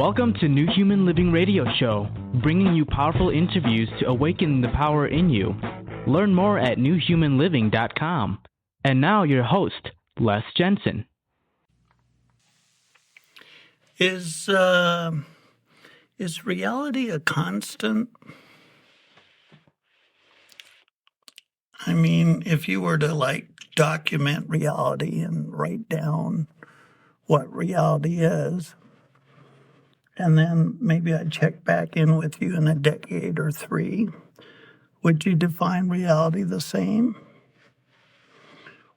Welcome to New Human Living Radio Show, bringing you powerful interviews to awaken the power in you. Learn more at newhumanliving.com. And now your host, Les Jensen. Is reality a constant? I mean, if you were to document reality and write down what reality is, and then maybe I'd check back in with you in a decade or three, would you define reality the same?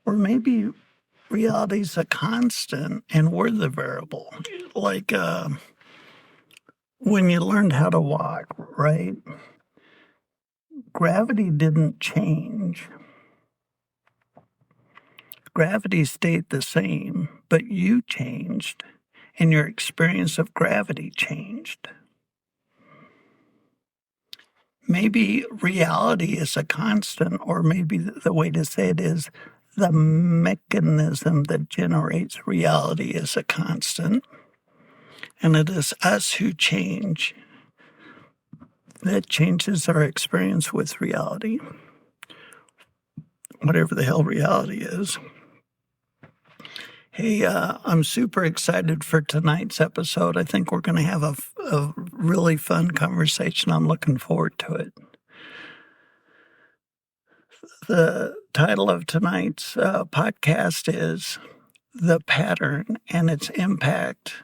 Or maybe reality's a constant and we're the variable. Like when you learned how to walk, right? Gravity didn't change. Gravity stayed the same, but you changed, and your experience of gravity changed. Maybe reality is a constant, or maybe the way to say it is the mechanism that generates reality is a constant, and it is us who change. That changes our experience with reality, whatever the hell reality is. Hey, I'm super excited for tonight's episode. I think we're going to have a really fun conversation. I'm looking forward to it. The title of tonight's podcast is The Pattern and Its Impact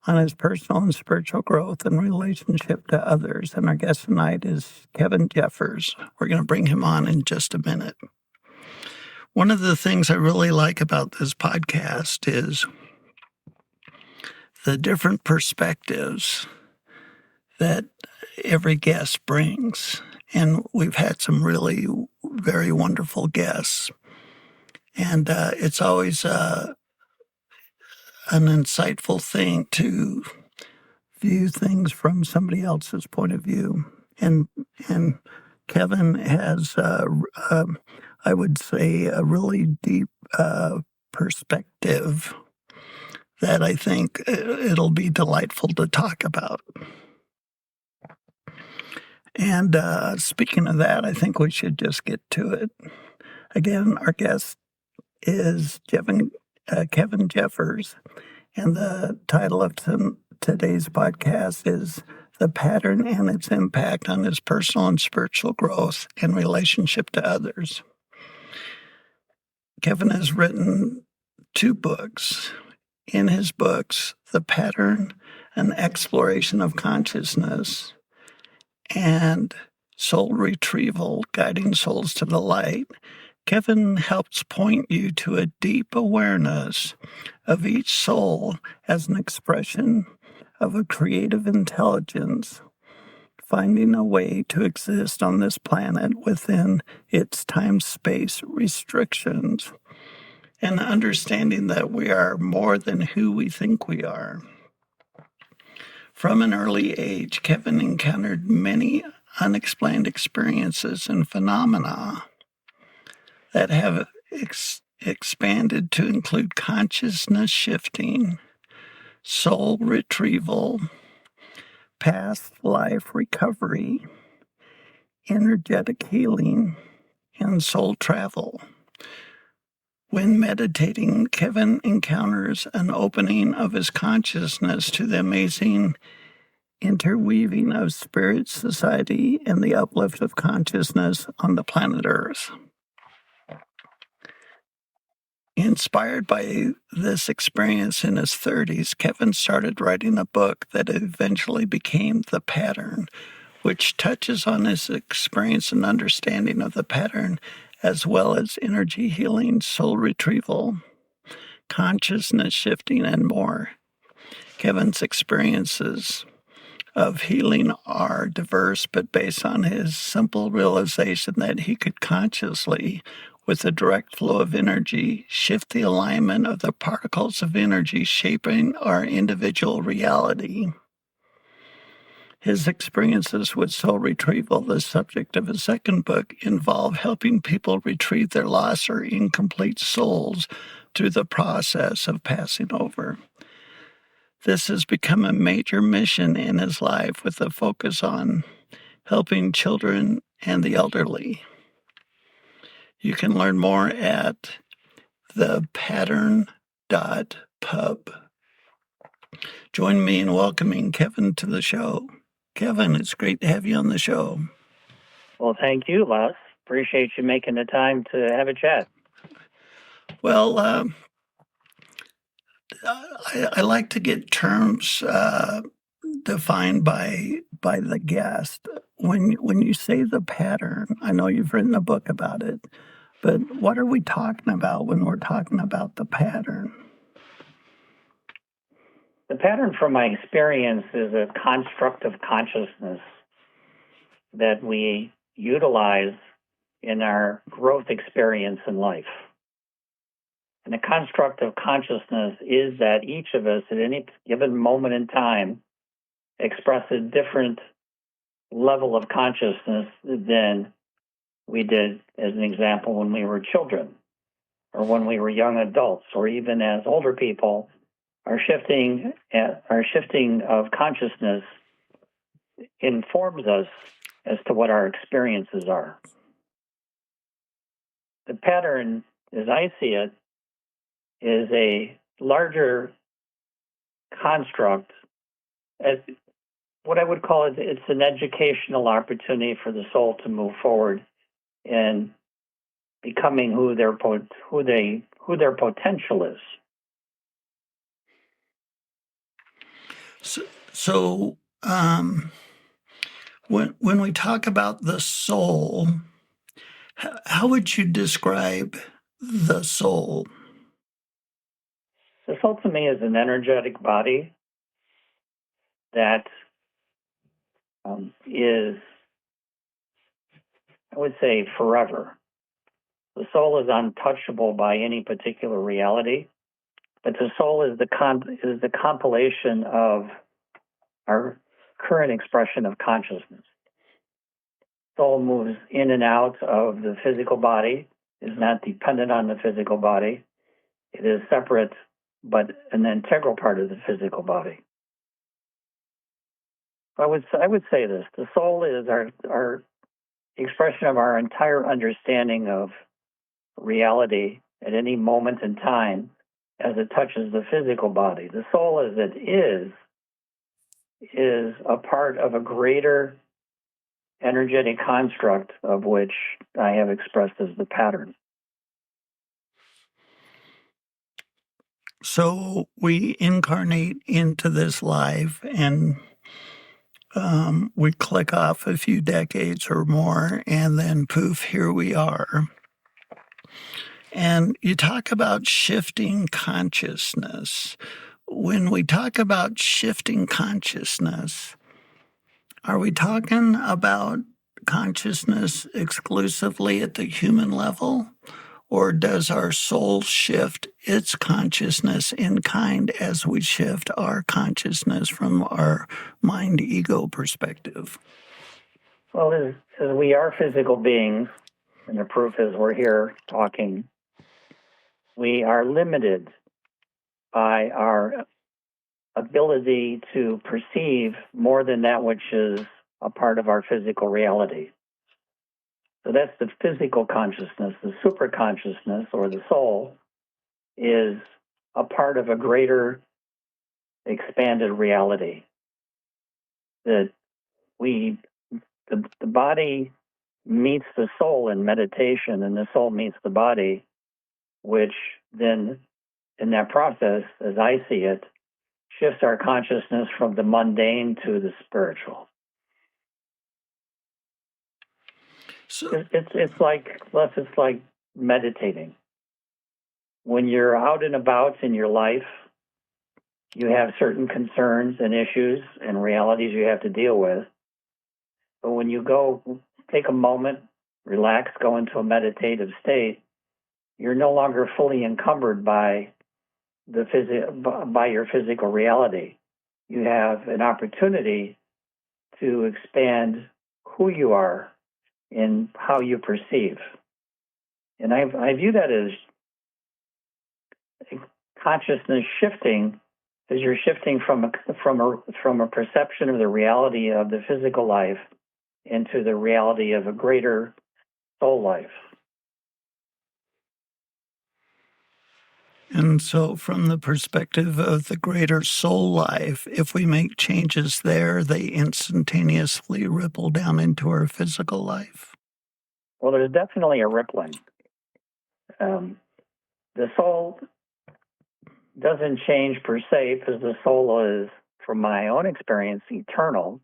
on His Personal and Spiritual Growth and Relationship to Others. And our guest tonight is Kevin Jeffers. We're going to bring him on in just a minute. One of the things I really like about this podcast is the different perspectives that every guest brings. And we've had some really very wonderful guests. And it's always an insightful thing to view things from somebody else's point of view. And Kevin has, I would say, a really deep perspective that I think it'll be delightful to talk about. And speaking of that, I think we should just get to it. Again, our guest is Kevin Jeffers, and the title of today's podcast is The Pattern and Its Impact on His Personal and Spiritual Growth and Relationship to Others. Kevin has written 2 books. In his books, The Pattern, An Exploration of Consciousness, and Soul Retrieval, Guiding Souls to the Light, Kevin helps point you to a deep awareness of each soul as an expression of a creative intelligence, finding a way to exist on this planet within its time-space restrictions, and understanding that we are more than who we think we are. From an early age, Kevin encountered many unexplained experiences and phenomena that have expanded to include consciousness shifting, soul retrieval, past life recovery, energetic healing, and soul travel. When meditating, Kevin encounters an opening of his consciousness to the amazing interweaving of spirit, society, and the uplift of consciousness on the planet Earth. Inspired by this experience in his 30s, Kevin started writing a book that eventually became The Pattern, which touches on his experience and understanding of the pattern, as well as energy healing, soul retrieval, consciousness shifting, and more. Kevin's experiences of healing are diverse, but based on his simple realization that he could consciously, with a direct flow of energy, shift the alignment of the particles of energy shaping our individual reality. His experiences with soul retrieval, the subject of his second book, involve helping people retrieve their lost or incomplete souls through the process of passing over. This has become a major mission in his life with a focus on helping children and the elderly. You can learn more at thepattern.pub. Join me in welcoming Kevin to the show. Kevin, it's great to have you on the show. Well, thank you, Les. Appreciate you making the time to have a chat. Well, I like to get terms defined by the guest. When you say the pattern, I know you've written a book about it, but what are we talking about when we're talking about the pattern? The pattern, from my experience, is a construct of consciousness that we utilize in our growth experience in life. And the construct of consciousness is that each of us at any given moment in time express a different level of consciousness than we did, as an example, when we were children, or when we were young adults, or even as older people. Our shifting of consciousness informs us as to what our experiences are. The pattern, as I see it, is a larger construct. As what I would call it, it's an educational opportunity for the soul to move forward in becoming who their potential is. So when we talk about the soul, how would you describe the soul? The soul to me is an energetic body that is, I would say, forever. The soul is untouchable by any particular reality, but the soul is the compilation of our current expression of consciousness. Soul moves in and out of the physical body, is not dependent on the physical body. It is separate, but an integral part of the physical body. I would say this: the soul is our expression of our entire understanding of reality at any moment in time as it touches the physical body. The soul, as it is a part of a greater energetic construct, of which I have expressed as the pattern. So we incarnate into this life, and we click off a few decades or more, and then poof, here we are. And you talk about shifting consciousness. When we talk about shifting consciousness, are we talking about consciousness exclusively at the human level? Or does our soul shift its consciousness in kind as we shift our consciousness from our mind-ego perspective? Well, as we are physical beings, and the proof is we're here talking, we are limited by our ability to perceive more than that which is a part of our physical reality. So that's the physical consciousness. The super consciousness, or the soul, is a part of a greater expanded reality. That the body meets the soul in meditation, and the soul meets the body, which then, in that process, as I see it, shifts our consciousness from the mundane to the spiritual. So it's like meditating. When you're out and about in your life, you have certain concerns and issues and realities you have to deal with. But when you go, take a moment, relax, go into a meditative state, you're no longer fully encumbered by by your physical reality. You have an opportunity to expand who you are and how you perceive. And I view that as consciousness shifting is you're shifting from a perception of the reality of the physical life into the reality of a greater soul life. And so from the perspective of the greater soul life, if we make changes there, they instantaneously ripple down into our physical life. Well, there's definitely a rippling. The soul doesn't change per se, because the soul is, from my own experience, eternal.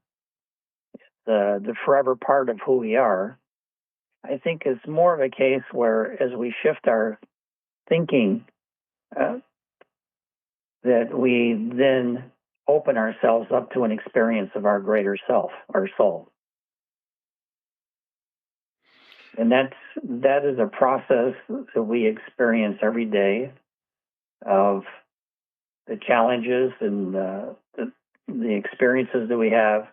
The forever part of who we are. I think it's more of a case where, as we shift our thinking, that we then open ourselves up to an experience of our greater self, our soul. And that is a process that we experience every day of the challenges and the experiences that we have,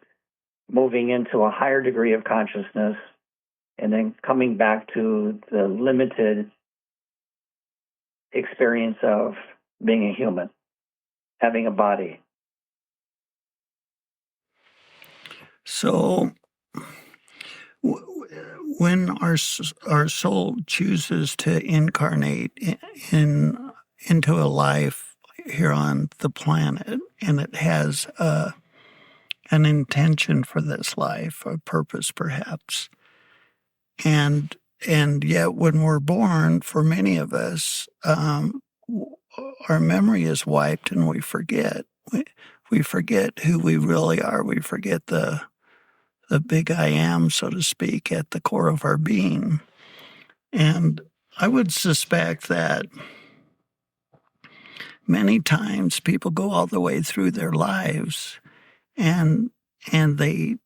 moving into a higher degree of consciousness, and then coming back to the limited experience of being a human, having a body. So when our soul chooses to incarnate into a life here on the planet, and it has an intention for this life, a purpose perhaps, and yet when we're born, for many of us, our memory is wiped and we forget. We forget who we really are. We forget the big I am, so to speak, at the core of our being. And I would suspect that many times people go all the way through their lives and they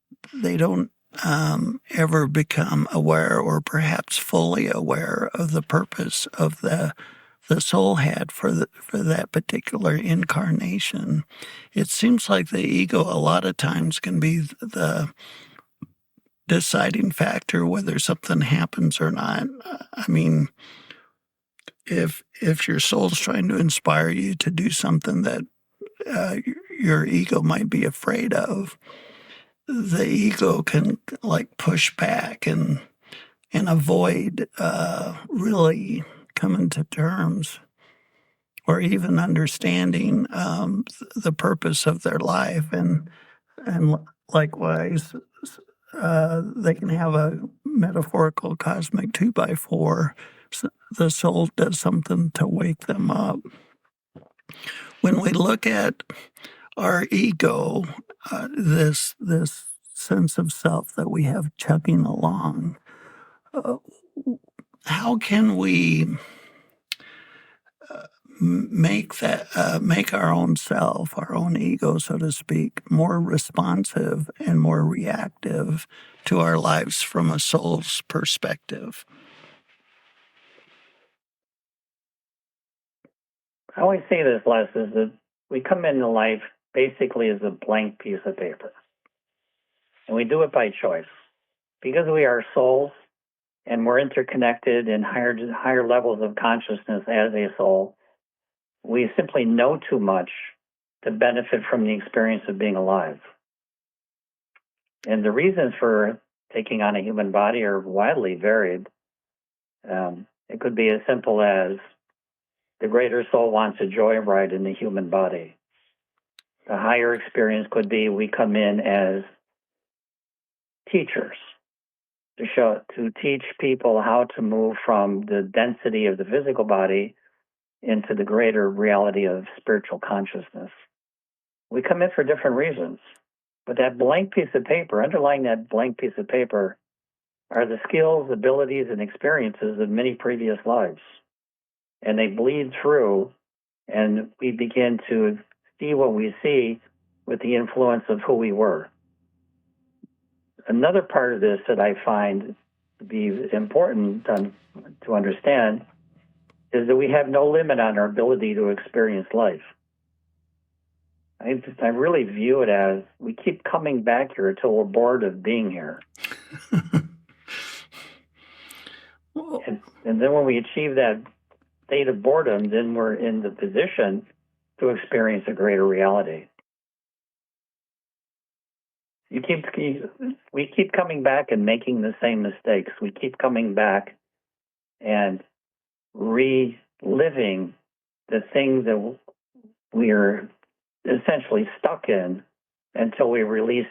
don't ever become aware, or perhaps fully aware, of the purpose of the soul had for that particular incarnation. It seems like the ego a lot of times can be the deciding factor whether something happens or not. I mean, if your soul's trying to inspire you to do something that your ego might be afraid of, the ego can push back and avoid really coming to terms or even understanding the purpose of their life, and likewise they can have a metaphorical cosmic 2x4. So the soul does something to wake them up. When we look at our ego, this sense of self that we have chugging along, how can we make our own self, our own ego, so to speak, more responsive and more reactive to our lives from a soul's perspective? I always say this, Les, is that we come into life basically as a blank piece of paper. And we do it by choice. Because we are souls and we're interconnected in higher levels of consciousness as a soul, we simply know too much to benefit from the experience of being alive. And the reasons for taking on a human body are widely varied. It could be as simple as the greater soul wants a joyride in the human body. The higher experience could be we come in as teachers to teach people how to move from the density of the physical body into the greater reality of spiritual consciousness. We come in for different reasons, but that blank piece of paper, underlying that blank piece of paper, are the skills, abilities, and experiences of many previous lives. And they bleed through, and we begin to see what we see with the influence of who we were. Another part of this that I find to be important to understand is that we have no limit on our ability to experience life. I really view it as we keep coming back here until we're bored of being here. And then when we achieve that state of boredom, then we're in the position to experience a greater reality. We keep coming back and making the same mistakes. We keep coming back and reliving the things that we are essentially stuck in until we release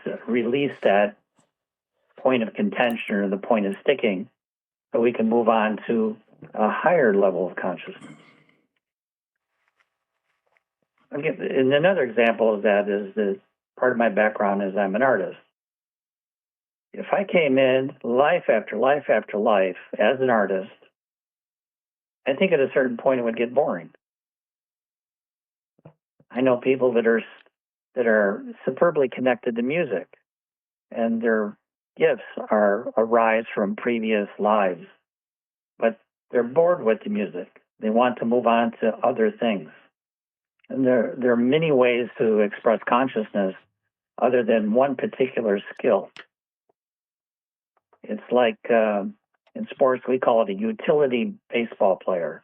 that point of contention or the point of sticking, so we can move on to a higher level of consciousness. And another example of that is that part of my background is I'm an artist. If I came in life after life after life as an artist, I think at a certain point it would get boring. I know people that are superbly connected to music, and their gifts arise from previous lives, but they're bored with the music. They want to move on to other things. And there are many ways to express consciousness other than one particular skill. It's like in sports, we call it a utility baseball player.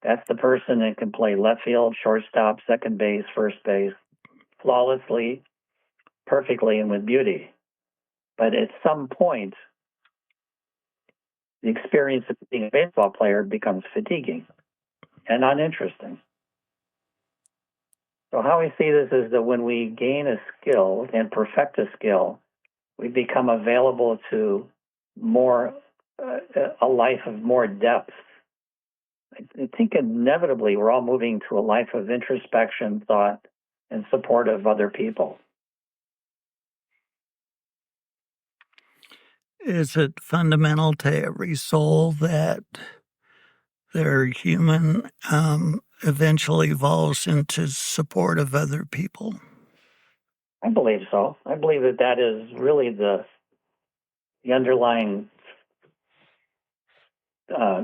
That's the person that can play left field, shortstop, second base, first base, flawlessly, perfectly, and with beauty. But at some point, the experience of being a baseball player becomes fatiguing and uninteresting. So how we see this is that when we gain a skill and perfect a skill, we become available to more a life of more depth. I think inevitably we're all moving to a life of introspection, thought, and support of other people. Is it fundamental to every soul that their human eventually evolves into support of other people? I believe so. I believe that is really the underlying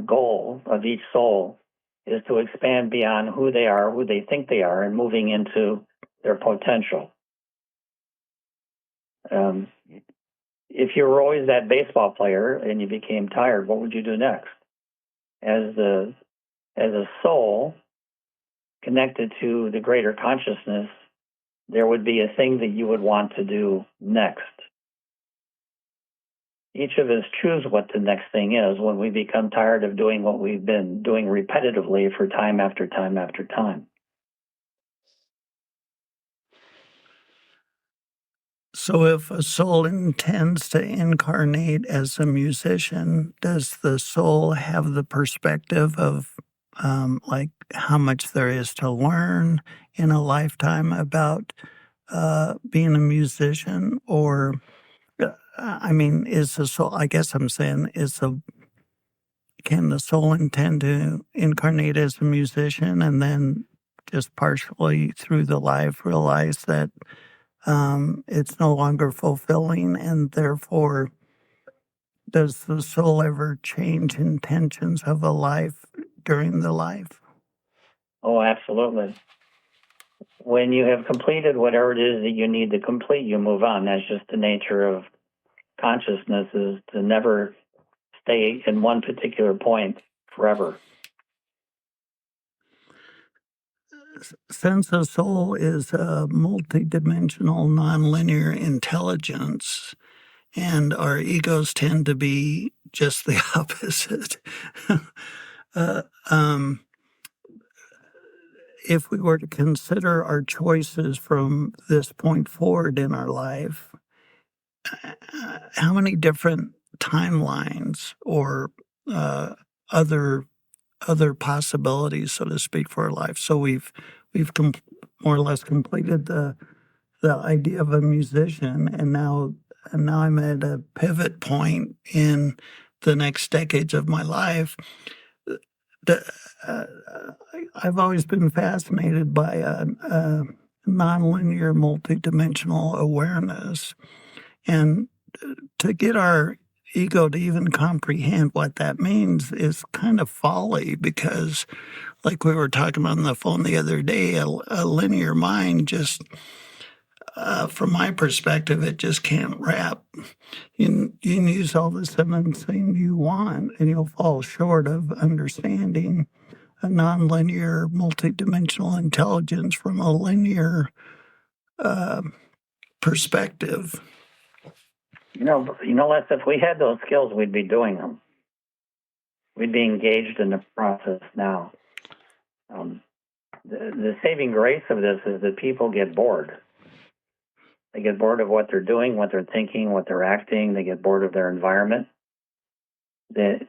goal of each soul, is to expand beyond who they are, who they think they are, and moving into their potential. If you were always that baseball player and you became tired, what would you do next? As a soul connected to the greater consciousness, there would be a thing that you would want to do next. Each of us choose what the next thing is when we become tired of doing what we've been doing repetitively for time after time after time. So if a soul intends to incarnate as a musician, does the soul have the perspective of like how much there is to learn in a lifetime about being a musician? Or, is the soul, I guess I'm saying, can the soul intend to incarnate as a musician and then just partially through the life realize that it's no longer fulfilling, and therefore does the soul ever change intentions of a life during the life? Oh, absolutely. When you have completed whatever it is that you need to complete, you move on. That's just the nature of consciousness, is to never stay in one particular point forever. Since the soul is a multidimensional, nonlinear intelligence, and our egos tend to be just the opposite, if we were to consider our choices from this point forward in our life, how many different timelines or other possibilities, so to speak, for our life? So we've more or less completed the idea of a musician, and now I'm at a pivot point in the next decades of my life. I've always been fascinated by a nonlinear, multidimensional awareness, and to get our ego to even comprehend what that means is kind of folly, because, like we were talking on the phone the other day, a linear mind just, from my perspective, it just can't wrap. You can use all the sentencing you want, and you'll fall short of understanding a nonlinear, multidimensional intelligence from a linear perspective. Les, if we had those skills, we'd be doing them. We'd be engaged in the process now. The saving grace of this is that people get bored. They get bored of what they're doing, what they're thinking, what they're acting. They get bored of their environment. The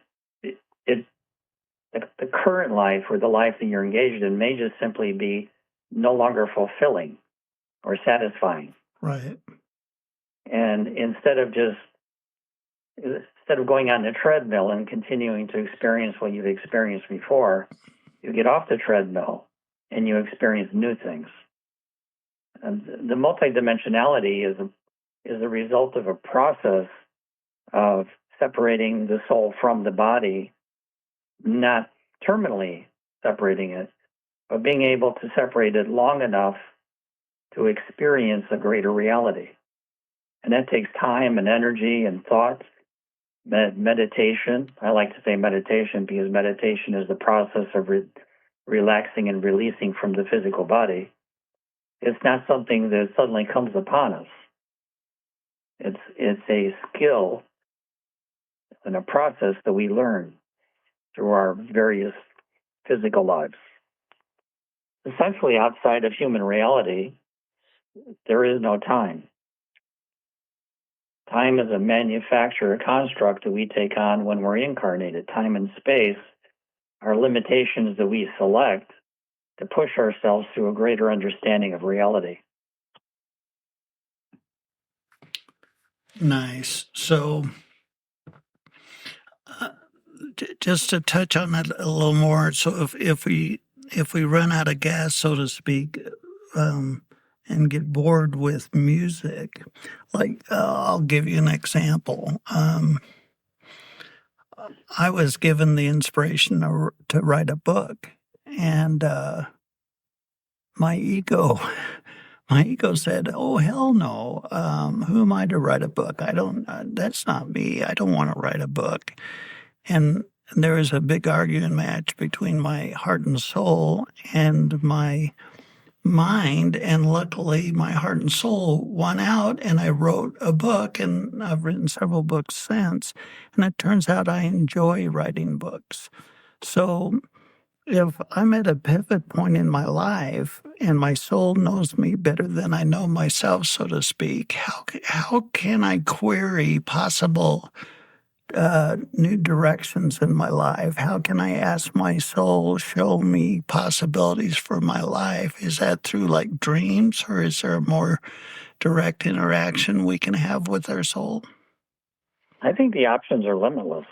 current life or the life that you're engaged in may just simply be no longer fulfilling or satisfying. Right. And instead of going on the treadmill and continuing to experience what you've experienced before, you get off the treadmill and you experience new things. And the multidimensionality is a result of a process of separating the soul from the body, not terminally separating it, but being able to separate it long enough to experience a greater reality. And that takes time and energy and thought, meditation. I like to say meditation because meditation is the process of relaxing and releasing from the physical body. It's not something that suddenly comes upon us. It's a skill and a process that we learn through our various physical lives. Essentially, outside of human reality, there is no time. Time is a manufactured construct that we take on when we're incarnated. Time and space are limitations that we select to push ourselves to a greater understanding of reality. Nice. So, just to touch on that a little more. So, if we run out of gas, so to speak, and get bored with music, like I'll give you an example. I was given the inspiration to write a book, and my ego said, "Oh, hell no! Who am I to write a book? I don't. That's not me. I don't want to write a book." And there was a big arguing match between my heart and soul and my mind, and luckily my heart and soul won out, and I wrote a book, and I've written several books since, and it turns out I enjoy writing books. So if I'm at a pivot point in my life and my soul knows me better than I know myself, so to speak, how can I query possible new directions in my life? How can I ask my soul, show me possibilities for my life? Is that through like dreams, or is there a more direct interaction we can have with our soul? I think the options are limitless.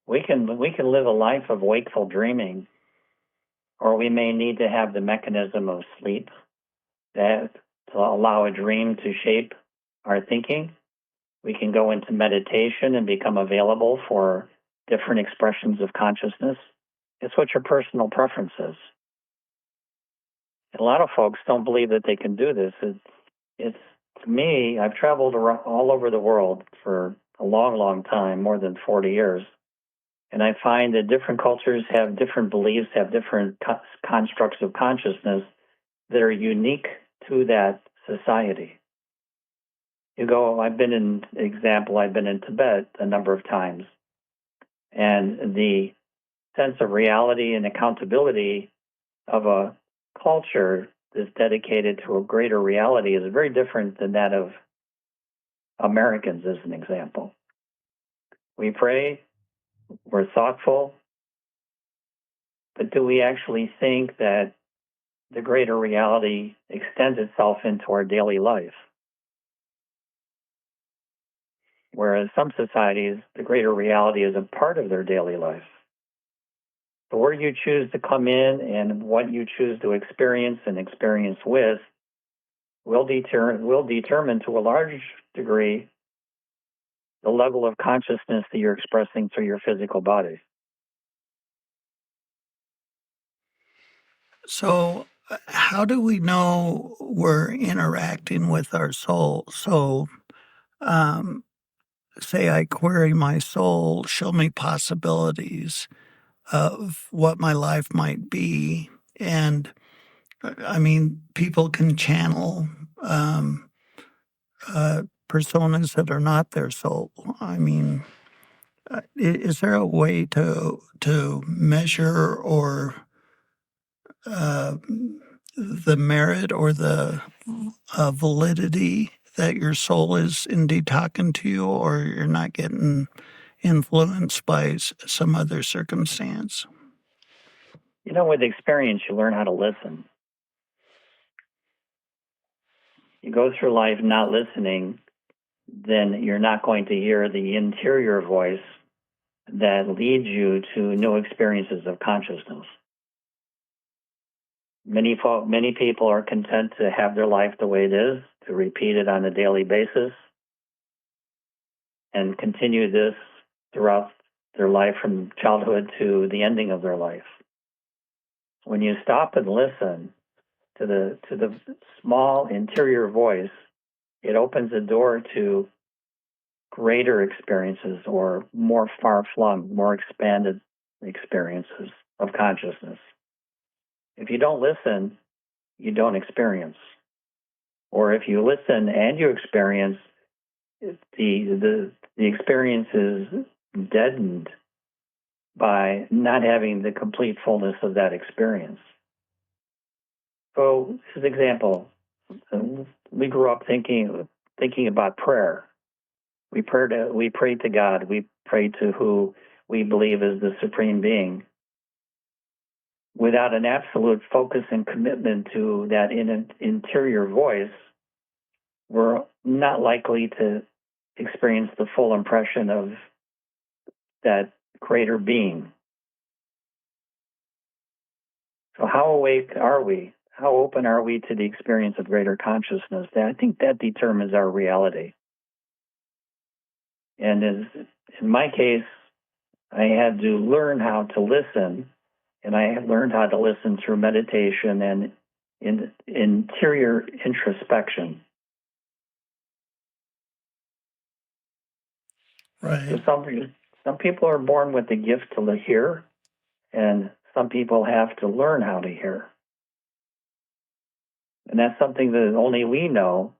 We can live a life of wakeful dreaming, or we may need to have the mechanism of sleep to allow a dream to shape our thinking. We can go into meditation and become available for different expressions of consciousness. It's what your personal preference is. A lot of folks don't believe that they can do this. It's to me, I've traveled around all over the world for a long, long time, more than 40 years. And I find that different cultures have different beliefs, have different constructs of consciousness that are unique to that society. I've been in Tibet a number of times. And the sense of reality and accountability of a culture that's dedicated to a greater reality is very different than that of Americans, as an example. We pray, we're thoughtful, but do we actually think that the greater reality extends itself into our daily life? Whereas some societies, the greater reality is a part of their daily life. So where you choose to come in and what you choose to experience and experience with will determine to a large degree the level of consciousness that you're expressing through your physical body. So how do we know we're interacting with our soul? So say I query my soul, show me possibilities. of what my life might be. And I mean, people can channel personas that are not their soul. I mean, is there a way to measure or the merit or the validity that your soul is indeed talking to you, or you're not getting influenced by some other circumstance? You know, with experience, you learn how to listen. You go through life not listening, then you're not going to hear the interior voice that leads you to new experiences of consciousness. Many people are content to have their life the way it is, to repeat it on a daily basis, and continue this throughout their life from childhood to the ending of their life. When you stop and listen to the small interior voice, it opens a door to greater experiences or more far-flung, more expanded experiences of consciousness. If you don't listen, you don't experience. Or if you listen and you experience, the experience is deadened by not having the complete fullness of that experience. So, as an example, we grew up thinking about prayer. We pray to God. We pray to who we believe is the supreme being. Without an absolute focus and commitment to that interior voice, we're not likely to experience the full impression of that greater being. So how awake are we? How open are we to the experience of greater consciousness? I think that determines our reality. And in my case, I had to learn how to listen, and I learned how to listen through meditation and interior introspection. Right. So some people are born with the gift to hear, and some people have to learn how to hear. And that's something that only we know,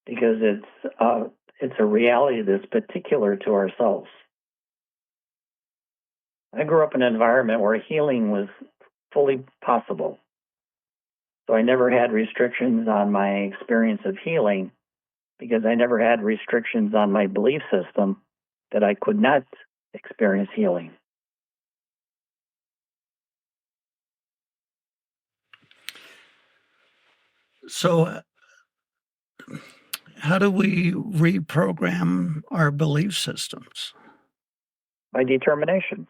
because it's a reality that's particular to ourselves. I grew up in an environment where healing was fully possible. So I never had restrictions on my experience of healing, because I never had restrictions on my belief system that I could not experience healing. So how do we reprogram our belief systems? By determination.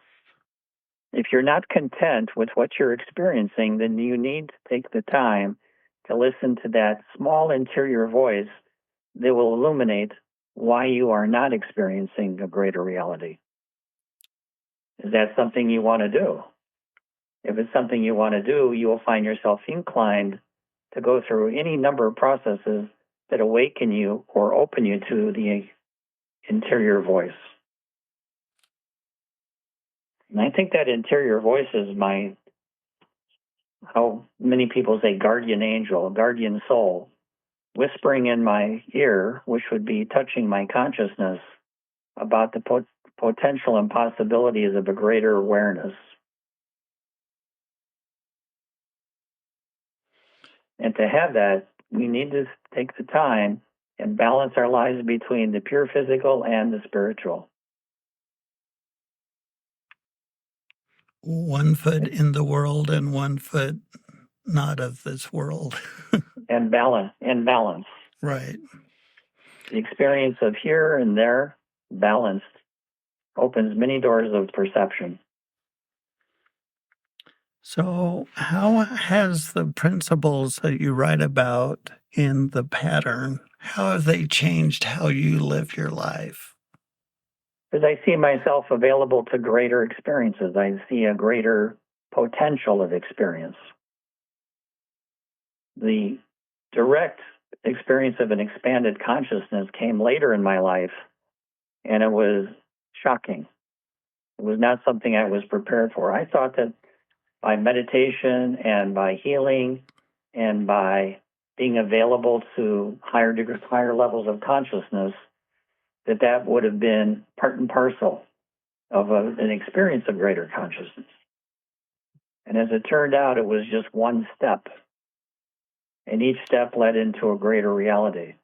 If you're not content with what you're experiencing, then you need to take the time to listen to that small interior voice that will illuminate why you are not experiencing a greater reality. Is that something you want to do? If it's something you want to do, you will find yourself inclined to go through any number of processes that awaken you or open you to the interior voice. And I think that interior voice is how many people say, guardian angel, guardian soul, whispering in my ear, which would be touching my consciousness about the potential and possibilities of a greater awareness. And to have that, we need to take the time and balance our lives between the pure physical and the spiritual. One foot in the world and one foot not of this world. and balance. Right. The experience of here and there, balanced, opens many doors of perception. So how has the principles that you write about in the pattern, how have they changed how you live your life? As I see myself available to greater experiences, I see a greater potential of experience. The direct experience of an expanded consciousness came later in my life, and it was shocking. It was not something I was prepared for. I thought that by meditation and by healing and by being available to higher levels of consciousness, that would have been part and parcel of an experience of greater consciousness. And as it turned out, it was just one step. And each step led into a greater reality.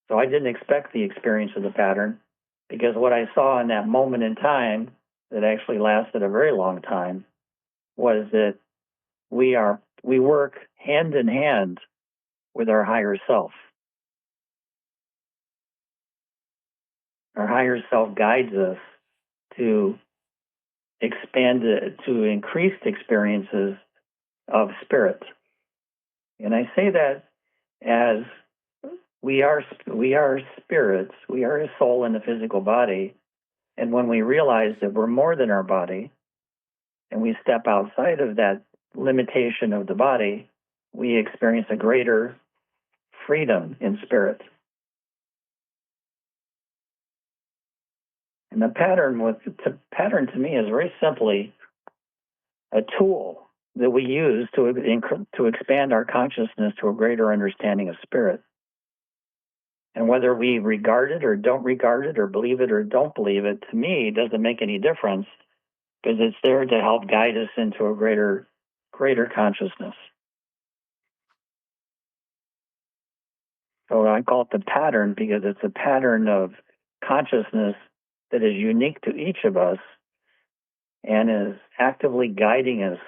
So I didn't expect the experience of the pattern, because what I saw in that moment in time, that actually lasted a very long time, was that we work hand in hand with our higher self. Our higher self guides us to to increased experiences of spirit. And I say that as we are spirits, we are a soul in a physical body, and when we realize that we're more than our body, and we step outside of that limitation of the body, we experience a greater freedom in spirit. And the pattern to me is very simply a tool that we use to expand our consciousness to a greater understanding of spirit. And whether we regard it or don't regard it or believe it or don't believe it, to me, doesn't make any difference, because it's there to help guide us into a greater consciousness. So I call it the pattern because it's a pattern of consciousness that is unique to each of us and is actively guiding us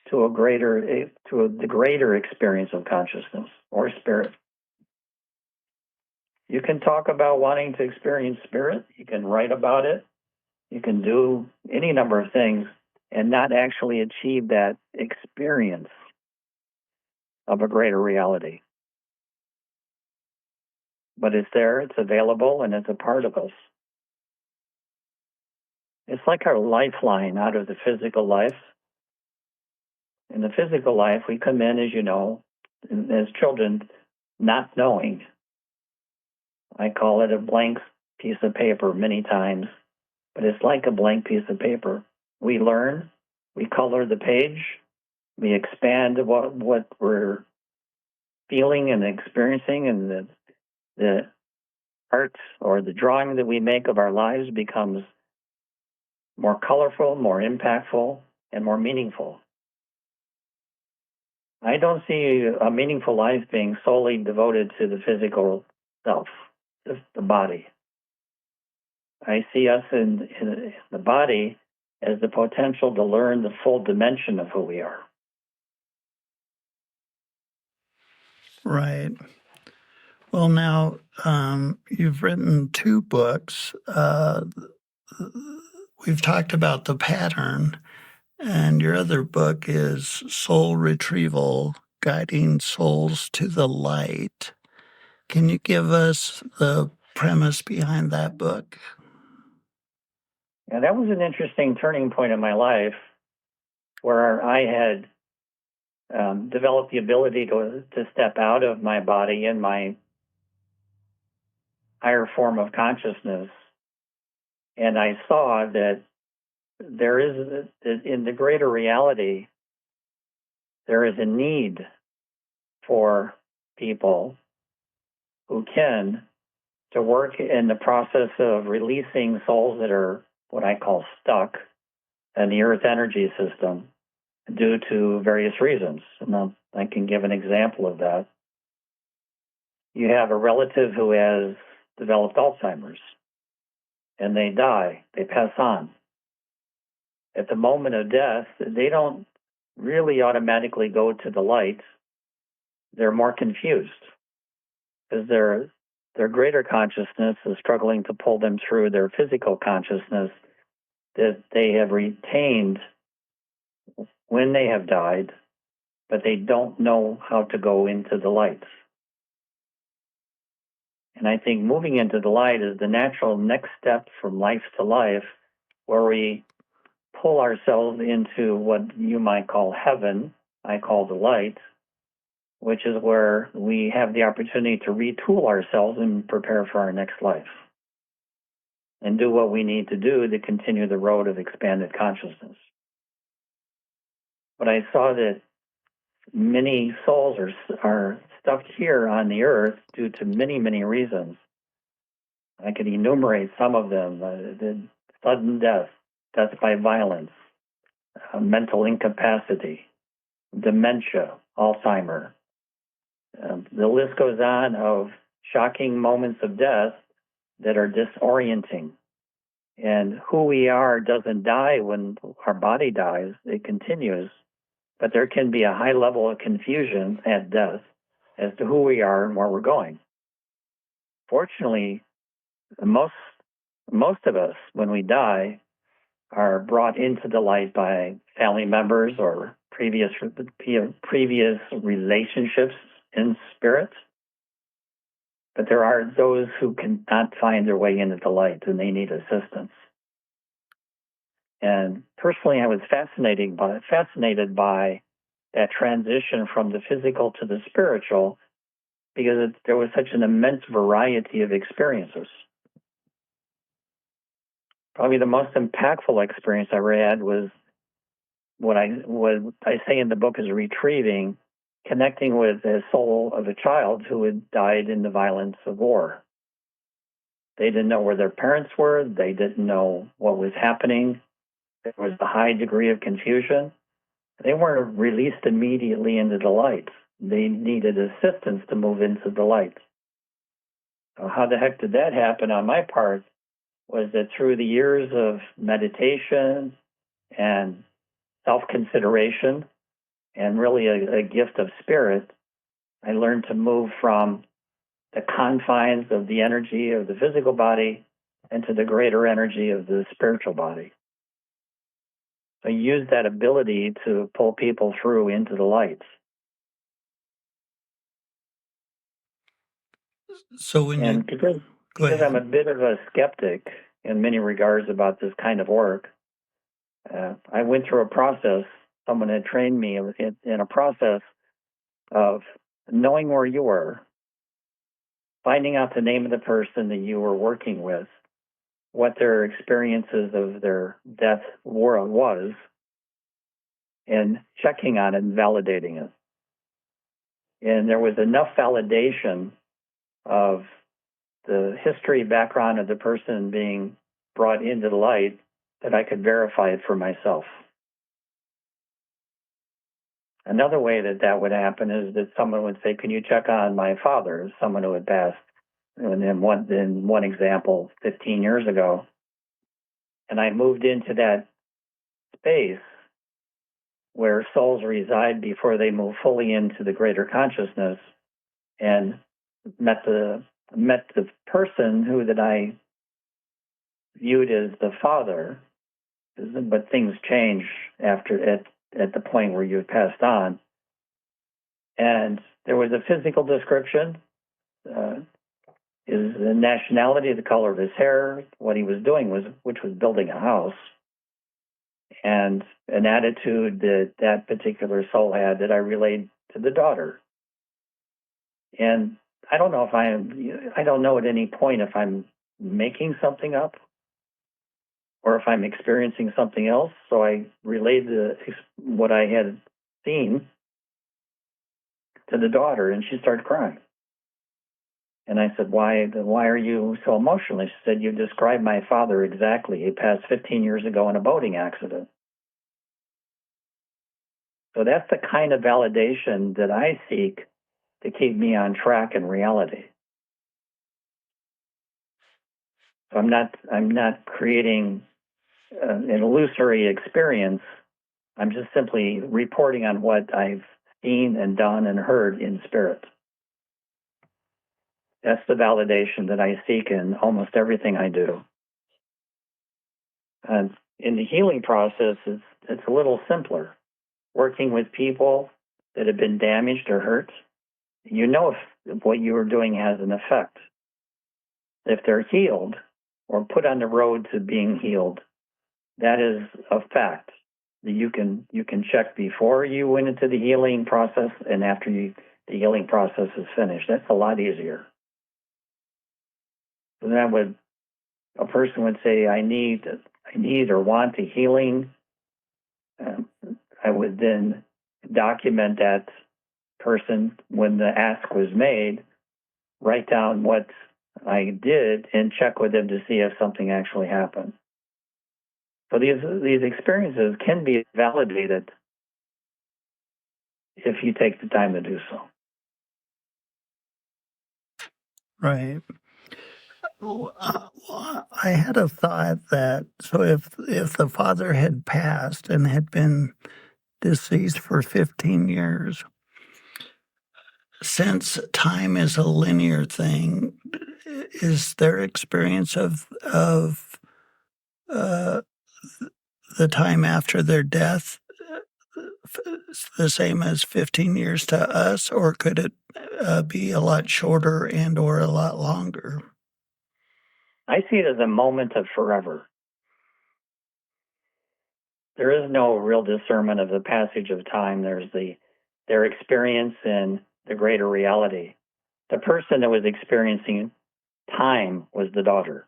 to the greater experience of consciousness or spirit. You can talk about wanting to experience spirit. You can write about it. You can do any number of things and not actually achieve that experience of a greater reality. But it's there, it's available, and it's a part of us. It's like our lifeline out of the physical life. In the physical life, we come in, as you know, as children, not knowing. I call it a blank piece of paper many times, but it's like a blank piece of paper. We learn, we color the page, we expand what we're feeling and experiencing, and the art or the drawing that we make of our lives becomes more colorful, more impactful, and more meaningful. I don't see a meaningful life being solely devoted to the physical self, the body. I see us in the body as the potential to learn the full dimension of who we are. Right. Well, now, you've written 2 books. We've talked about the pattern, and your other book is Soul Retrieval, Guiding Souls to the Light. Can you give us the premise behind that book? Yeah, that was an interesting turning point in my life where I had developed the ability to step out of my body in my higher form of consciousness. And I saw that there is, in the greater reality, there is a need for people who can to work in the process of releasing souls that are what I call stuck in the Earth energy system due to various reasons. And I can give an example of that. You have a relative who has developed Alzheimer's, and they die, they pass on. At the moment of death, they don't really automatically go to the light. They're more confused because their greater consciousness is struggling to pull them through their physical consciousness that they have retained when they have died, but they don't know how to go into the light. And I think moving into the light is the natural next step from life to life, where we pull ourselves into what you might call heaven, I call the light, which is where we have the opportunity to retool ourselves and prepare for our next life. and do what we need to do to continue the road of expanded consciousness. But I saw that many souls are stuck here on the earth due to many, many reasons. I could enumerate some of them: the sudden death, death by violence, mental incapacity, dementia, Alzheimer. The list goes on of shocking moments of death that are disorienting. And who we are doesn't die when our body dies, it continues. But there can be a high level of confusion at death as to who we are and where we're going. Fortunately, most of us, when we die, are brought into the light by family members or previous relationships in spirit. But there are those who cannot find their way into the light and they need assistance. And personally, I was fascinated by that transition from the physical to the spiritual, because there was such an immense variety of experiences. Probably the most impactful experience I ever had was what I say in the book is retrieving, connecting with the soul of a child who had died in the violence of war. They didn't know where their parents were. They didn't know what was happening. There was a high degree of confusion. They weren't released immediately into the light. They needed assistance to move into the light. So how the heck did that happen on my part was that through the years of meditation and self-consideration and really a gift of spirit, I learned to move from the confines of the energy of the physical body into the greater energy of the spiritual body. So I use that ability to pull people through into the lights. So when because I'm a bit of a skeptic in many regards about this kind of work, I went through a process. Someone had trained me in a process of knowing where you were, finding out the name of the person that you were working with, what their experiences of their death was, and checking on it and validating it. And there was enough validation of the history background of the person being brought into the light that I could verify it for myself. Another way that would happen is that someone would say, "Can you check on my father?" Someone who had passed. And in one example, 15 years ago, and I moved into that space where souls reside before they move fully into the greater consciousness, and met the person that I viewed as the father, but things change at the point where you passed on. And there was a physical description, his nationality, the color of his hair, what he was doing which was building a house, and an attitude that particular soul had that I relayed to the daughter. And I don't know at any point if I'm making something up or if I'm experiencing something else. So I relayed what I had seen to the daughter, and she started crying. And I said, why are you so emotional? She said, "You described my father exactly. He passed 15 years ago in a boating accident." So that's the kind of validation that I seek to keep me on track in reality. So I'm not creating an illusory experience. I'm just simply reporting on what I've seen and done and heard in spirit. That's the validation that I seek in almost everything I do. And in the healing process, it's a little simpler. Working with people that have been damaged or hurt, you know if what you are doing has an effect. If they're healed or put on the road to being healed, that is a fact that you can check before you went into the healing process and after the healing process is finished. That's a lot easier. So that would a person would say, I need or want a healing, I would then document that person when the ask was made, write down what I did, and check with them to see if something actually happened. So these experiences can be validated if you take the time to do so. Right. Well, I had a thought that, so if the father had passed and had been deceased for 15 years, since time is a linear thing, is their experience of uh, the time after their death the same as 15 years to us, or could it be a lot shorter and or a lot longer? I see it as a moment of forever. There is no real discernment of the passage of time. There's their experience in the greater reality. The person that was experiencing time was the daughter.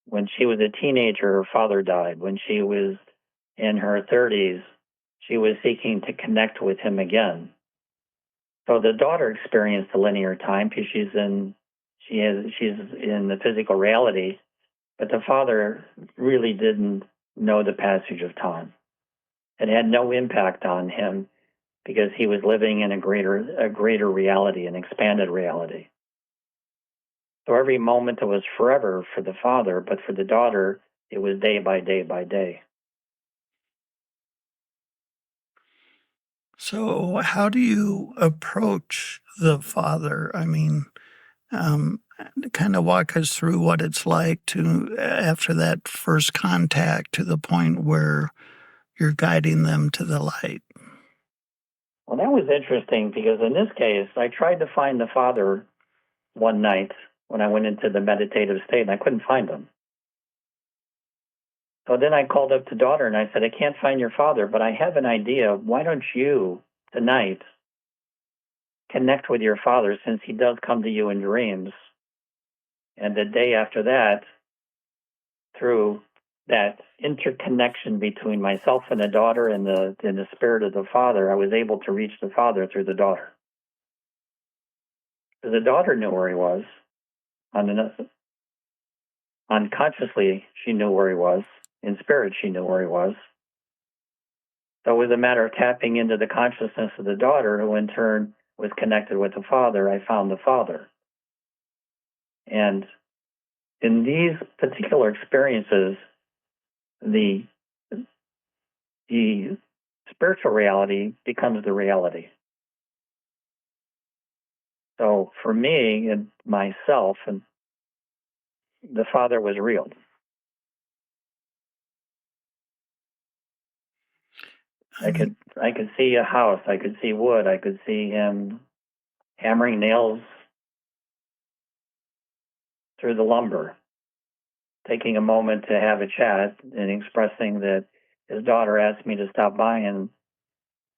When she was a teenager, her father died. When she was in her 30s, she was seeking to connect with him again. So the daughter experienced the linear time because she's in the physical reality, but the father really didn't know the passage of time. It had no impact on him because he was living in a greater reality, an expanded reality. So every moment it was forever for the father, but for the daughter, it was day by day by day. So how do you approach the father? I mean, kind of walk us through what it's like to, after that first contact, to the point where you're guiding them to the light. Well, that was interesting because in this case, I tried to find the father one night when I went into the meditative state, and I couldn't find him. So then I called up the daughter and I said, I can't find your father, but I have an idea. Why don't you tonight connect with your father, since he does come to you in dreams? And the day after that, through that interconnection between myself and the daughter and the spirit of the father, I was able to reach the father through the daughter. Because the daughter knew where he was. Unconsciously, she knew where he was. In spirit, she knew where he was. So it was a matter of tapping into the consciousness of the daughter, who in turn was connected with the father. I found the father. And in these particular experiences, the spiritual reality becomes the reality. So for me and myself, and the father was real. I could see a house. I could see wood. I could see him hammering nails through the lumber, taking a moment to have a chat and expressing that his daughter asked me to stop by and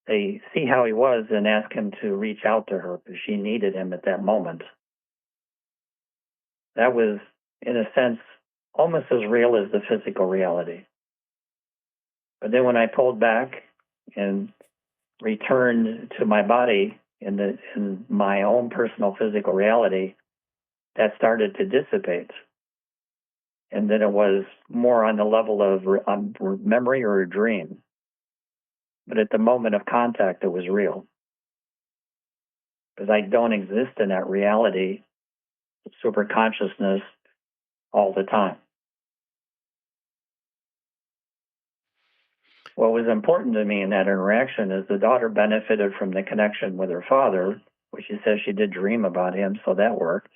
they see how he was and ask him to reach out to her because she needed him at that moment. That was, in a sense, almost as real as the physical reality. But then when I pulled back and returned to my body in my own personal physical reality, that started to dissipate. And then it was more on the level of memory or a dream. But at the moment of contact, it was real. Because I don't exist in that reality, super consciousness, all the time. What was important to me in that interaction is the daughter benefited from the connection with her father, which she says she did dream about him, so that worked.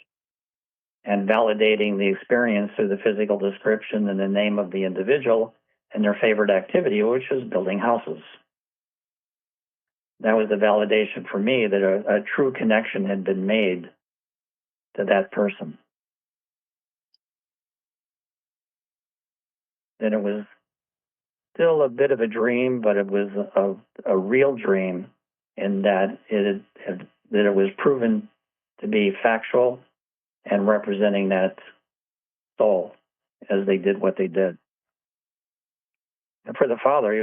And validating the experience through the physical description and the name of the individual and their favorite activity, which was building houses. That was the validation for me that a true connection had been made to that person. And it was still a bit of a dream, but it was a real dream in that it was proven to be factual and representing that soul as they did what they did. And for the father,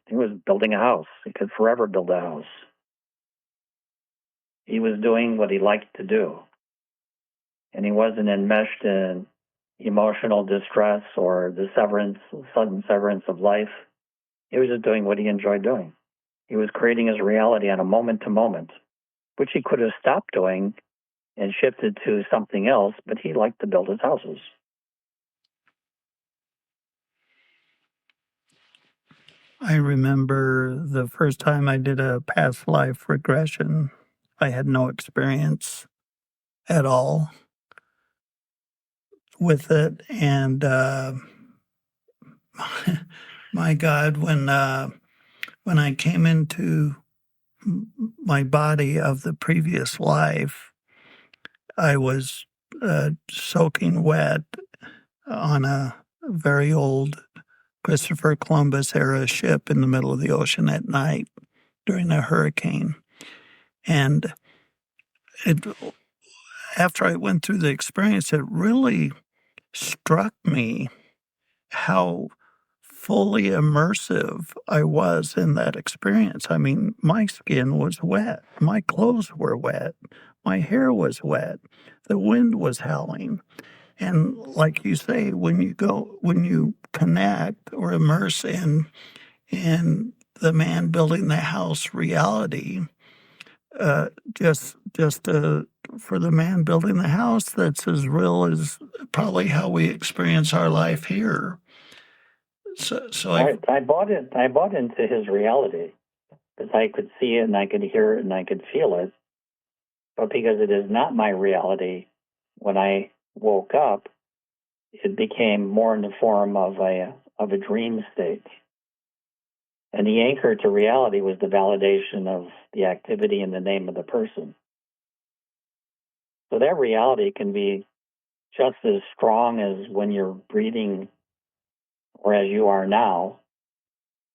he was building a house. He could forever build a house. He was doing what he liked to do. And he wasn't enmeshed in emotional distress or the sudden severance of life. He was just doing what he enjoyed doing. He was creating his reality on a moment to moment, which he could have stopped doing and shifted to something else, but he liked to build his houses. I remember the first time I did a past life regression, I had no experience at all with it. And my God, when I came into my body of the previous life, I was soaking wet on a very old Christopher Columbus era ship in the middle of the ocean at night during a hurricane. And after I went through the experience, it really struck me how fully immersive I was in that experience. I mean, my skin was wet. My clothes were wet. My hair was wet. The wind was howling. And like you say, when you connect or immerse in the man building the house reality, for the man building the house, that's as real as probably how we experience our life here. So I bought into his reality because I could see it and I could hear it and I could feel it. But because it is not my reality, when I woke up, it became more in the form of a dream state. And the anchor to reality was the validation of the activity in the name of the person. So that reality can be just as strong as when you're breathing or as you are now.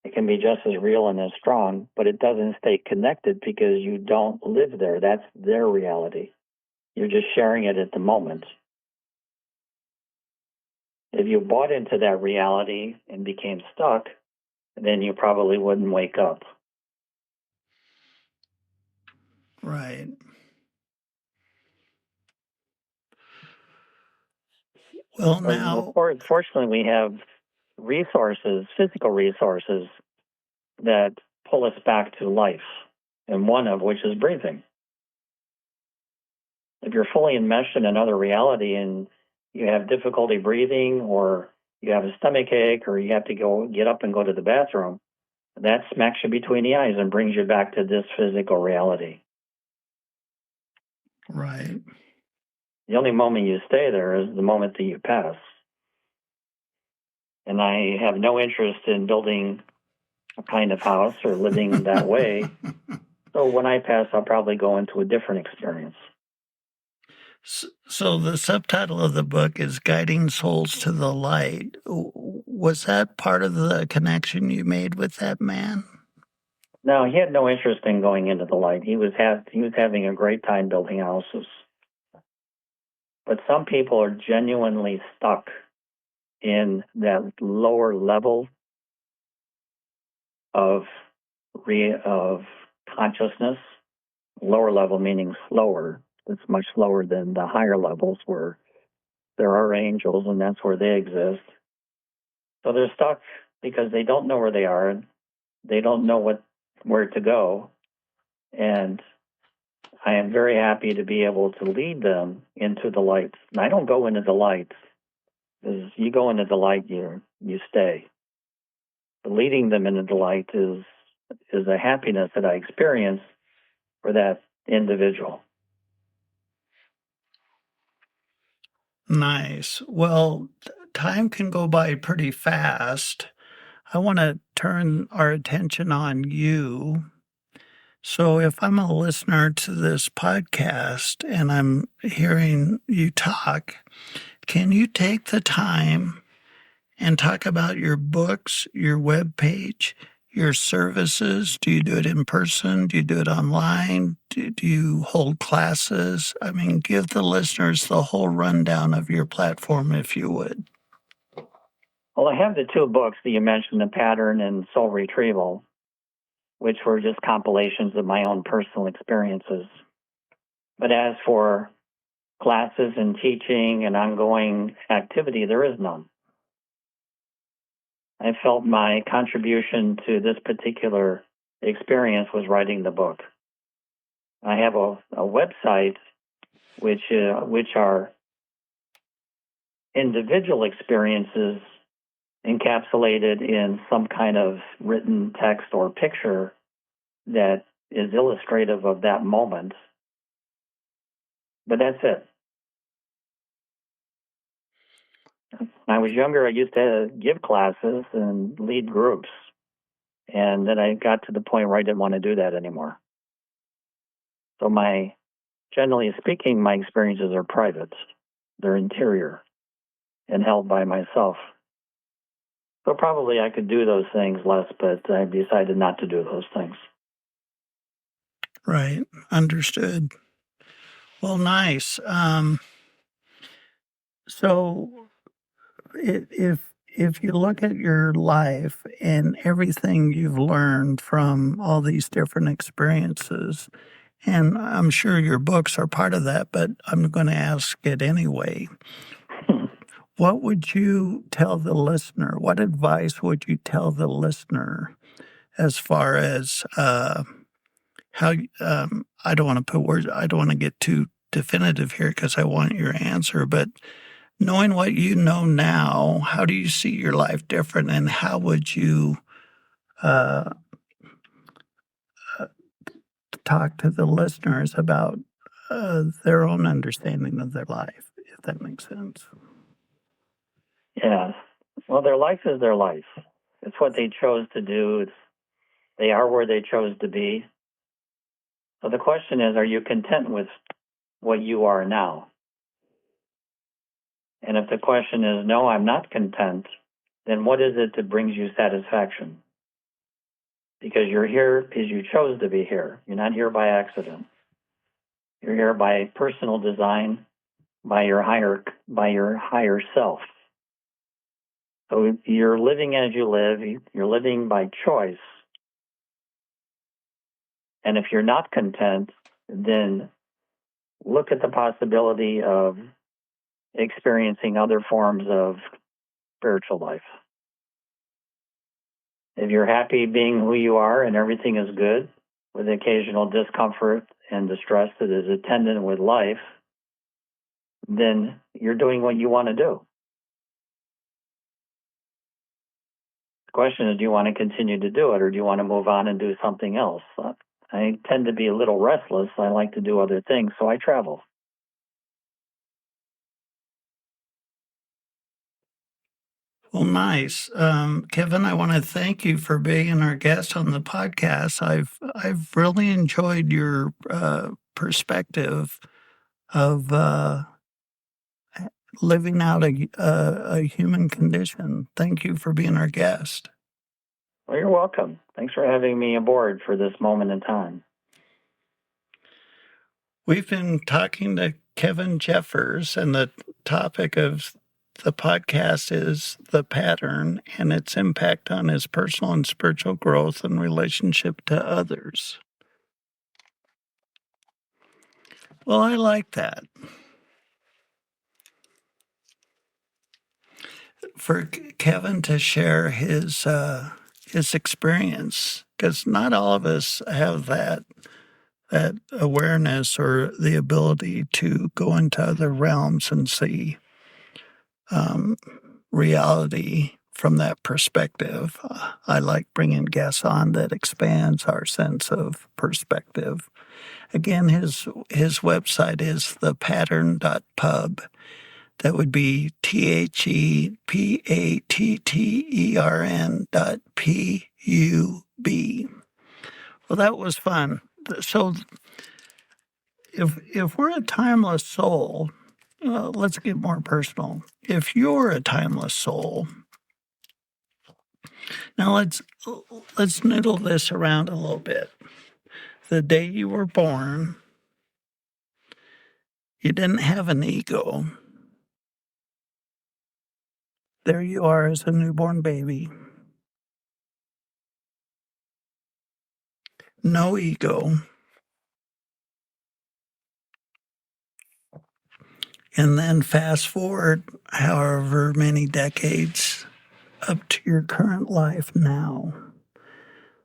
It can be just as real and as strong, but it doesn't stay connected because you don't live there. That's their reality. You're just sharing it at the moment. If you bought into that reality and became stuck, then you probably wouldn't wake up. right. Well, now, Fortunately, we have resources, physical resources, that pull us back to life, and one of which is breathing. If you're fully enmeshed in another reality and you have difficulty breathing, or you have a stomach ache, or you have to get up and go to the bathroom, that smacks you between the eyes and brings you back to this physical reality. right. The only moment you stay there is the moment that you pass. And I have no interest in building a kind of house or living that way. So when I pass, I'll probably go into a different experience. So the subtitle of the book is Guiding Souls to the Light. Was that part of the connection you made with that man? No, he had no interest in going into the light. He was having a great time building houses. But some people are genuinely stuck in that lower level of consciousness. Lower level meaning slower. It's much slower than the higher levels where there are angels, and that's where they exist. So they're stuck because they don't know where they are. They don't know where to go. And I am very happy to be able to lead them into the light. And I don't go into the light. Because you go into the light, you stay. But leading them into the light is a happiness that I experience for that individual. Nice. Well, time can go by pretty fast. I want to turn our attention on you. So if I'm a listener to this podcast and I'm hearing you talk, can you take the time and talk about your books, your webpage, your services? Do you do it in person? Do you do it online? Do you hold classes? I mean, give the listeners the whole rundown of your platform, if you would. Well, I have the two books that you mentioned, The Pattern and Soul Retrieval, which were just compilations of my own personal experiences. But as for classes and teaching and ongoing activity, there is none. I felt my contribution to this particular experience was writing the book. I have a website which are individual experiences encapsulated in some kind of written text or picture that is illustrative of that moment. But that's it. When I was younger, I used to give classes and lead groups. And then I got to the point where I didn't want to do that anymore. So generally speaking, my experiences are private. They're interior and held by myself. So probably I could do those things less, but I decided not to do those things. Right. Understood. Well, nice. So if you look at your life and everything you've learned from all these different experiences, and I'm sure your books are part of that, but I'm going to ask it anyway. What would you tell the listener? What advice would you tell the listener as far as how, I don't want to put words, I don't want to get too definitive here because I want your answer, but knowing what you know now, how do you see your life different, and how would you talk to the listeners about their own understanding of their life, if that makes sense? Yeah. Well, their life is their life. It's what they chose to do. They are where they chose to be. So the question is, are you content with what you are now? And if the question is, no, I'm not content, then what is it that brings you satisfaction? Because you're here because you chose to be here. You're not here by accident. You're here by personal design, by your higher self. So you're living as you live. You're living by choice. And if you're not content, then look at the possibility of experiencing other forms of spiritual life. If you're happy being who you are and everything is good, with occasional discomfort and distress that is attendant with life, then you're doing what you want to do. The question is, do you want to continue to do it, or do you want to move on and do something else? I tend to be a little restless. I like to do other things, so I travel. Well, nice. Kevin, I want to thank you for being our guest on the podcast. I've really enjoyed your perspective of living out a human condition. Thank you for being our guest. Well, you're welcome. Thanks for having me aboard for this moment in time. We've been talking to Kevin Jeffers, and the topic of the podcast is the pattern and its impact on his personal and spiritual growth and relationship to others. Well, I like that. For Kevin to share his experience, because not all of us have that awareness or the ability to go into other realms and see reality from that perspective. I like bringing guests on that expands our sense of perspective. Again, his website is thepattern.pub. That would be THEPATTERN.PUB. Well, that was fun. So if we're a timeless soul, let's get more personal. If you're a timeless soul, Now let's noodle this around a little bit. The day you were born, you didn't have an ego. There you are as a newborn baby. No ego. And then fast forward however many decades up to your current life now.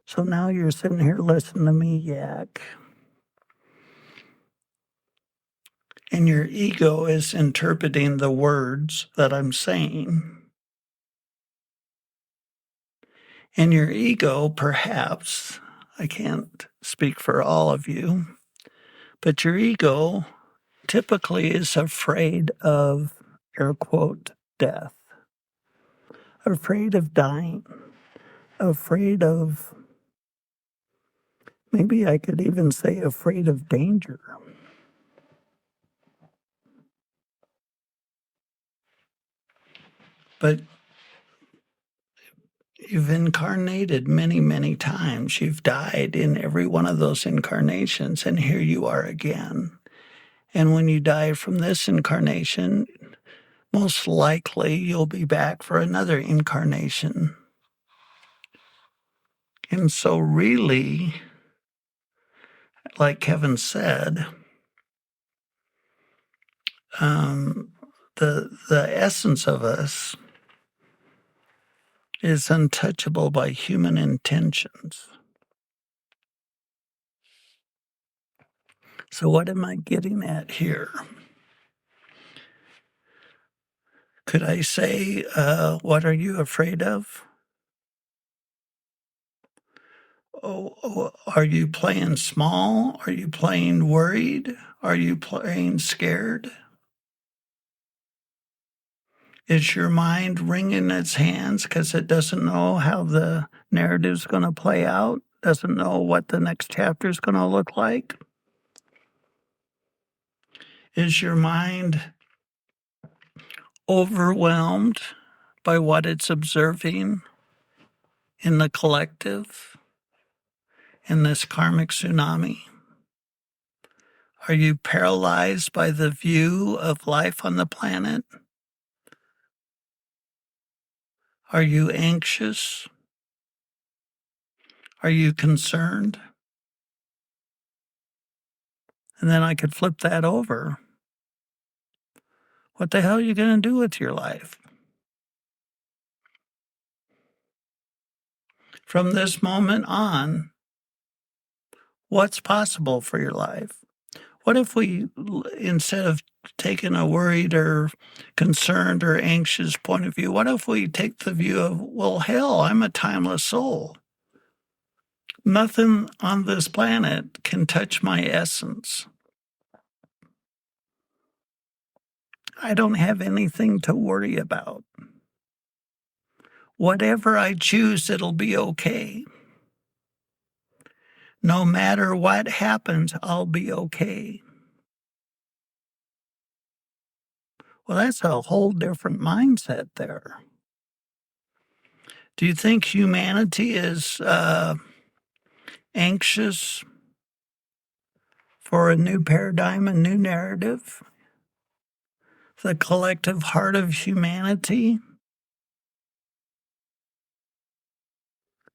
So now you're sitting here listening to me yak. And your ego is interpreting the words that I'm saying. And your ego, perhaps, I can't speak for all of you, but your ego typically is afraid of, air quote, death, afraid of dying, afraid of, maybe I could even say afraid of danger. But you've incarnated many, many times. You've died in every one of those incarnations, and here you are again. And when you die from this incarnation, most likely you'll be back for another incarnation. And so really, like Kevin said, the essence of us is untouchable by human intentions. So what am I getting at here? Could I say, what are you afraid of? Oh, are you playing small? Are you playing worried? Are you playing scared? Is your mind wringing its hands because it doesn't know how the narrative's going to play out? Doesn't know what the next chapter is going to look like? Is your mind overwhelmed by what it's observing in the collective, in this karmic tsunami? Are you paralyzed by the view of life on the planet? Are you anxious? Are you concerned? And then I could flip that over. What the hell are you going to do with your life? From this moment on, what's possible for your life? What if we, instead of taking a worried or concerned or anxious point of view, what if we take the view of, well, hell, I'm a timeless soul. Nothing on this planet can touch my essence. I don't have anything to worry about. Whatever I choose, it'll be okay. No matter what happens, I'll be okay. Well, that's a whole different mindset there. Do you think humanity is anxious for a new paradigm, a new narrative? The collective heart of humanity?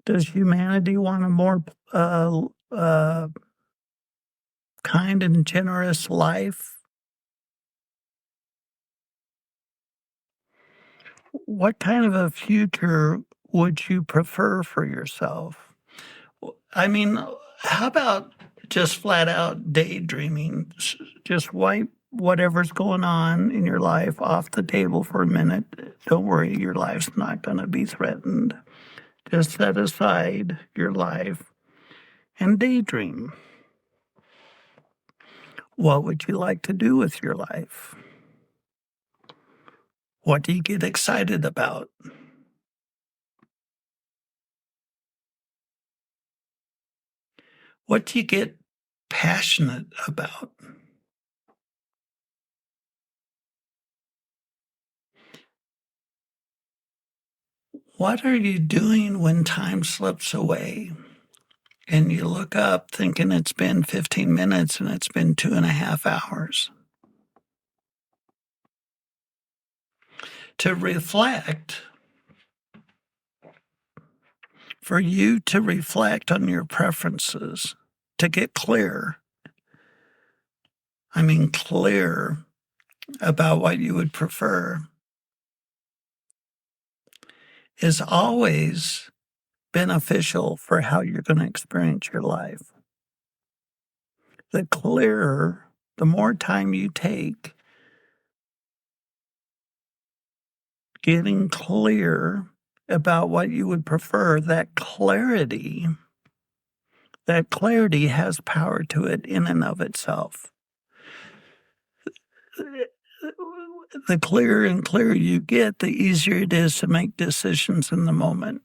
Does humanity want a more kind and generous life? What kind of a future would you prefer for yourself? I mean, how about just flat out daydreaming? Just wipe whatever's going on in your life off the table for a minute. Don't worry, your life's not going to be threatened. Just set aside your life and daydream. What would you like to do with your life? What do you get excited about? What do you get passionate about? What are you doing when time slips away and you look up thinking it's been 15 minutes and it's been 2.5 hours? To reflect, for you to reflect on your preferences, to get clear. I mean, clear about what you would prefer is always beneficial for how you're going to experience your life. The clearer, the more time you take getting clear about what you would prefer, that clarity has power to it in and of itself. The clearer and clearer you get, the easier it is to make decisions in the moment.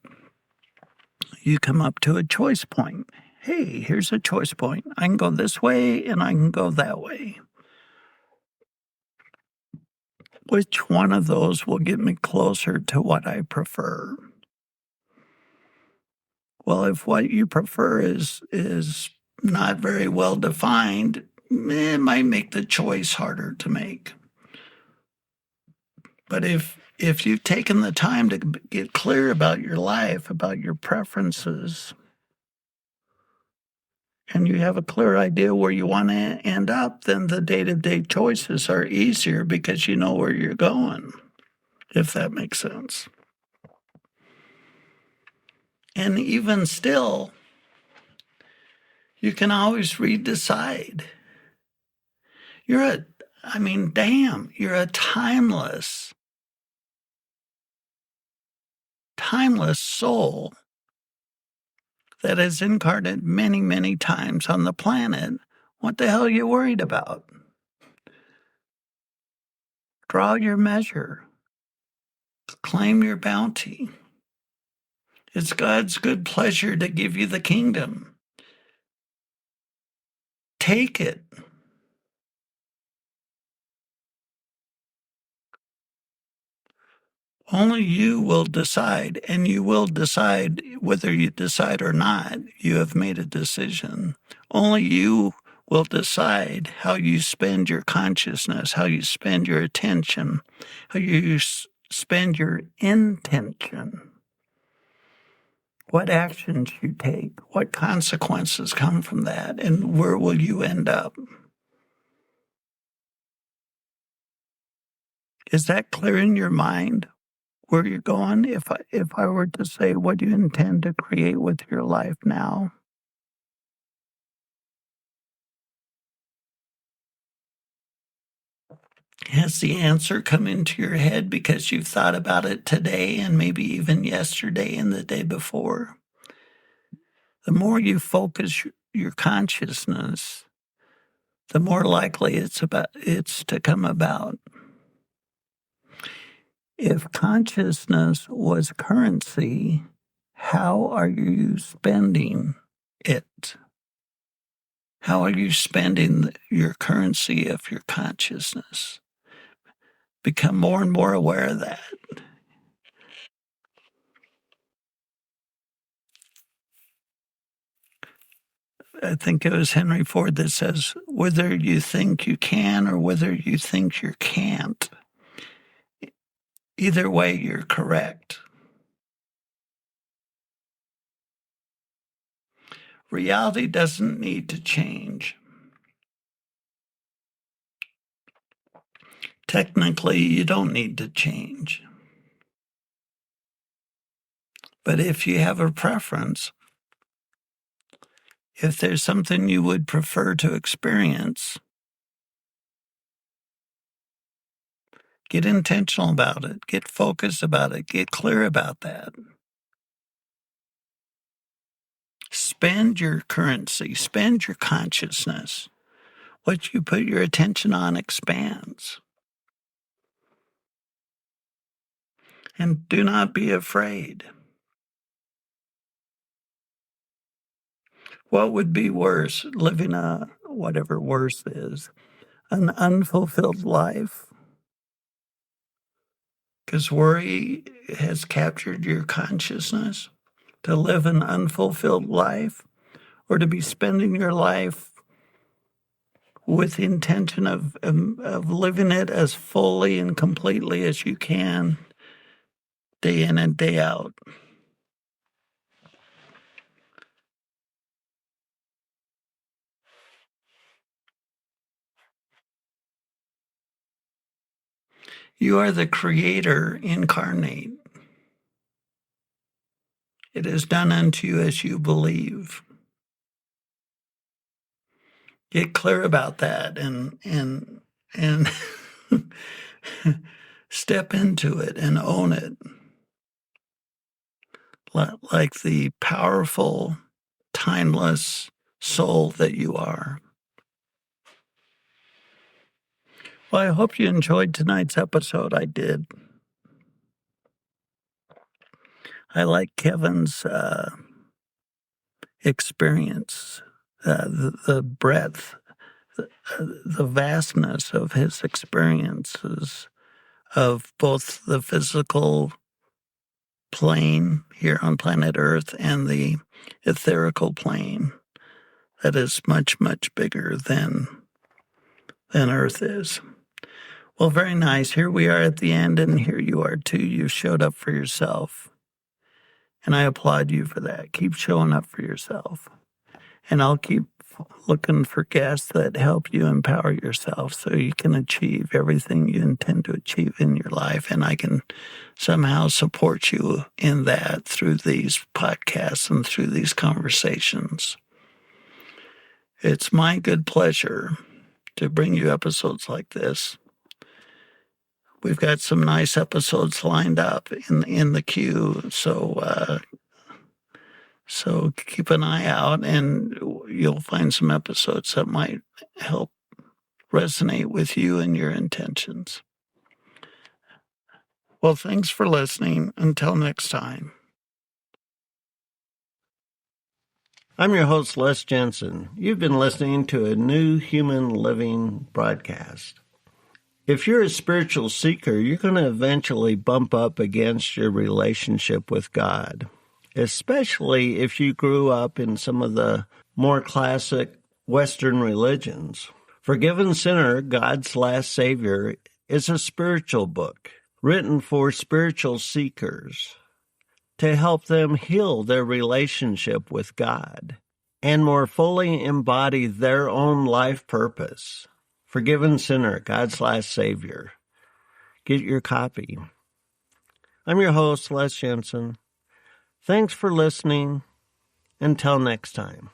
You come up to a choice point. Hey, here's a choice point. I can go this way and I can go that way. Which one of those will get me closer to what I prefer? Well, if what you prefer is not very well defined, it might make the choice harder to make. But if you've taken the time to get clear about your life, about your preferences, and you have a clear idea where you want to end up, then the day-to-day choices are easier because you know where you're going, if that makes sense. And even still, you can always redecide. You're a timeless soul that has incarnated many, many times on the planet. What the hell are you worried about? Draw your measure. Claim your bounty. It's God's good pleasure to give you the kingdom. Take it. Only you will decide, and you will decide whether you decide or not. You have made a decision. Only you will decide how you spend your consciousness, how you spend your attention, how you spend your intention, what actions you take, what consequences come from that, and where will you end up. Is that clear in your mind? Where you're going? If I were to say, what do you intend to create with your life now? Has the answer come into your head because you've thought about it today and maybe even yesterday and the day before? The more you focus your consciousness, the more likely it's to come about. If consciousness was currency, how are you spending it? How are you spending your currency of your consciousness? Become more and more aware of that. I think it was Henry Ford that says, whether you think you can or whether you think you can't, either way, you're correct. Reality doesn't need to change. Technically, you don't need to change. But if you have a preference, if there's something you would prefer to experience, get intentional about it, get focused about it, get clear about that. Spend your currency, spend your consciousness. What you put your attention on expands. And do not be afraid. What would be worse, living whatever worse is, an unfulfilled life Because worry has captured your consciousness to live an unfulfilled life, or to be spending your life with the intention of living it as fully and completely as you can, day in and day out. You are the Creator Incarnate. It is done unto you as you believe. Get clear about that and step into it and own it. Like the powerful, timeless soul that you are. Well, I hope you enjoyed tonight's episode. I did. I like Kevin's experience, the breadth, the vastness of his experiences of both the physical plane here on planet Earth and the etherical plane that is much, much bigger than Earth is. Well, very nice. Here we are at the end, and here you are too. You showed up for yourself. And I applaud you for that. Keep showing up for yourself. And I'll keep looking for guests that help you empower yourself so you can achieve everything you intend to achieve in your life. And I can somehow support you in that through these podcasts and through these conversations. It's my good pleasure to bring you episodes like this. We've got some nice episodes lined up in the queue, so keep an eye out, and you'll find some episodes that might help resonate with you and your intentions. Well, thanks for listening. Until next time. I'm your host, Les Jensen. You've been listening to a New Human Living broadcast. If you're a spiritual seeker, you're going to eventually bump up against your relationship with God, especially if you grew up in some of the more classic Western religions. Forgiven Sinner, God's Last Savior, is a spiritual book written for spiritual seekers to help them heal their relationship with God and more fully embody their own life purpose. Forgiven Sinner, God's Last Savior. Get your copy. I'm your host, Les Jensen. Thanks for listening. Until next time.